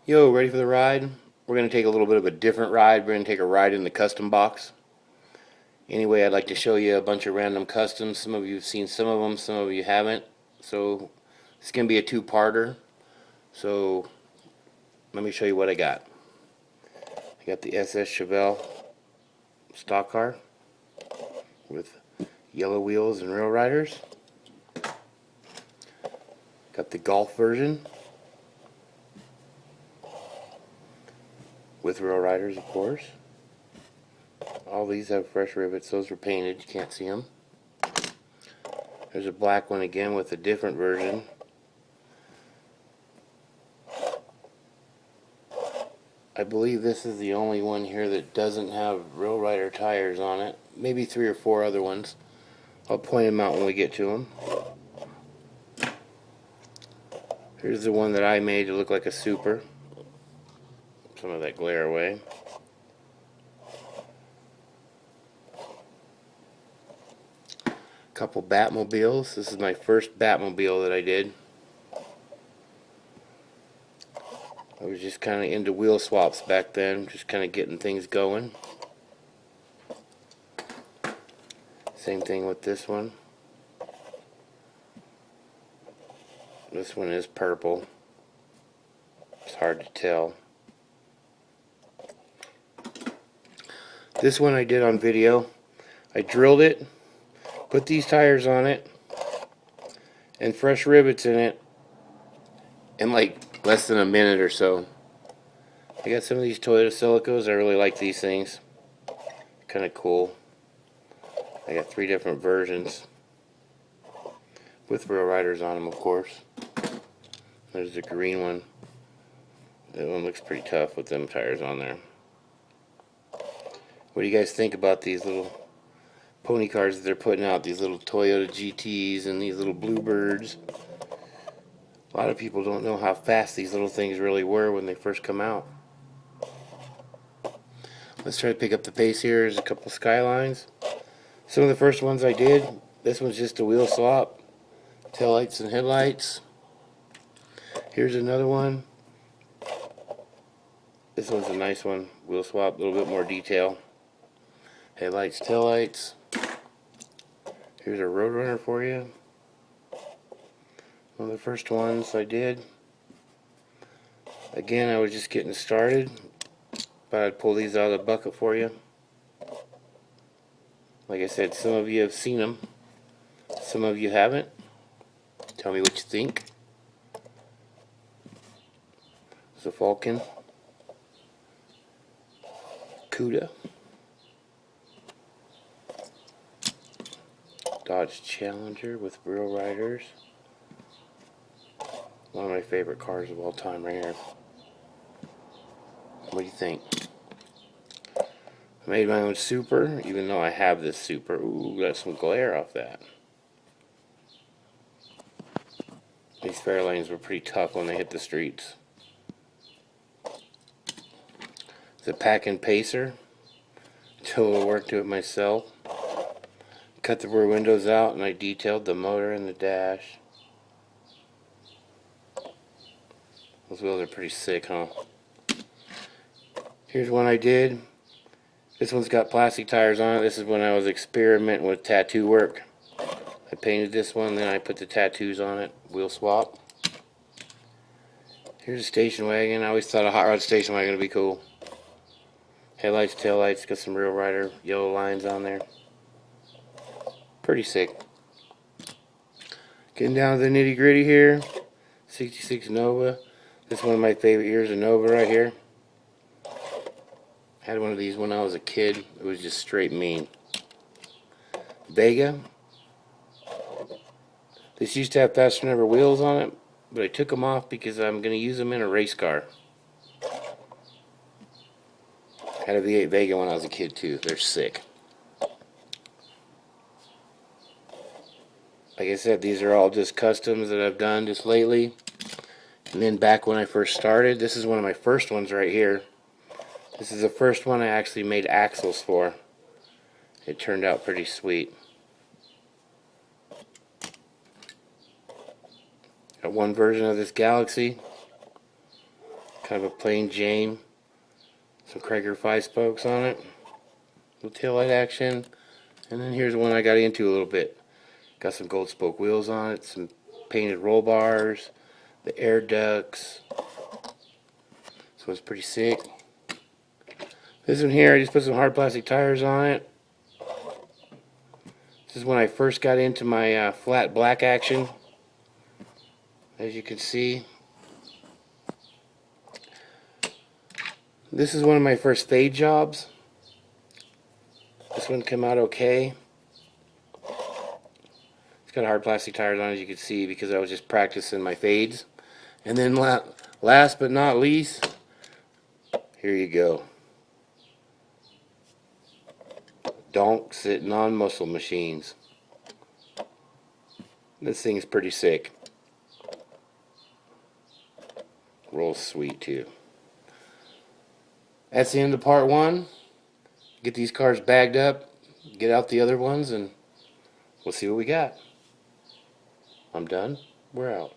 Yo, ready for the ride? We're going to take a little bit of a different ride. We're going to take a ride in the custom box. Anyway, I'd like to show you a bunch of random customs. Some of you have seen some of them, some of you haven't. So it's going to be a two-parter. So let me show you what I got. I got the SS Chevelle stock car with yellow wheels and rail riders. Got the Golf version with rail riders, of course. All these have fresh rivets. Those were painted. You can't see them. There's a black one again with a different version. I believe this is the only one here that doesn't have Rail Rider tires on it. Maybe 3 or 4 other ones. I'll point them out when we get to them. Here's the one that I made to look like a Super. Some of that glare away. Couple Batmobiles. This is my first Batmobile that I did. I was just kind of into wheel swaps back then, just kind of getting things going. Same thing with this one. This one is purple. It's hard to tell. This one I did on video. I drilled it, put these tires on it, and fresh rivets in it in like less than a minute or so. I got some of these Toyota Silicos. I really like these things. Kind of cool. I got 3 different versions with rail riders on them, of course. There's the green one. That one looks pretty tough with them tires on there. What do you guys think about these little pony cars that they're putting out? These little Toyota GTs and these little Bluebirds. A lot of people don't know how fast these little things really were when they first come out. Let's try to pick up the pace here. There's a couple Skylines. Some of the first ones I did, this one's just a wheel swap. Taillights and headlights. Here's another one. This one's a nice one. Wheel swap, a little bit more detail. Headlights, taillights. Here's a Roadrunner for you. One of the first ones I did. Again, I was just getting started, but I'd pull these out of the bucket for you. Like I said, some of you have seen them. Some of you haven't. Tell me what you think. It's a Falcon. Cuda. Dodge Challenger with rail riders. One of my favorite cars of all time right here. What do you think? I made my own Super, even though I have this Super. Ooh, got some glare off that. These Fairlanes were pretty tough when they hit the streets. It's a Pack-In Pacer. Did a little work to it myself. Cut the rear windows out and I detailed the motor and the dash. Those wheels are pretty sick, huh? Here's one I did. This one's got plastic tires on it. This is when I was experimenting with tattoo work. I painted this one, then I put the tattoos on it. Wheel swap. Here's a station wagon. I always thought a hot rod station wagon would be cool. Headlights, taillights, got some Rail Rider yellow lines on there. Pretty sick. Getting down to the nitty gritty here. 66 Nova. This is one of my favorite years of Nova right here. Had one of these when I was a kid. It was just straight mean. Vega. This used to have faster than ever wheels on it, but I took them off because I'm going to use them in a race car. Had a V8 Vega when I was a kid too. They're sick. Like I said, these are all just customs that I've done just lately. And then back when I first started, this is one of my first ones right here. This is the first one I actually made axles for. It turned out pretty sweet. Got one version of this Galaxy. Kind of a plain Jane. Some Krager 5-spokes on it. Little tail light action. And then here's one I got into a little bit. Got some gold spoke wheels on it. Some painted roll bars. The air ducts. So it's pretty sick. This one here, I just put some hard plastic tires on it. This is when I first got into my flat black action. As you can see. This is one of my first fade jobs. This one came out okay. It's got hard plastic tires on it, as you can see, because I was just practicing my fades. And then last but not least, here you go. Donk sitting on muscle machines. This thing's pretty sick. Rolls sweet too. That's the end of part one. Get these cars bagged up, get out the other ones, and we'll see what we got. I'm done. We're out.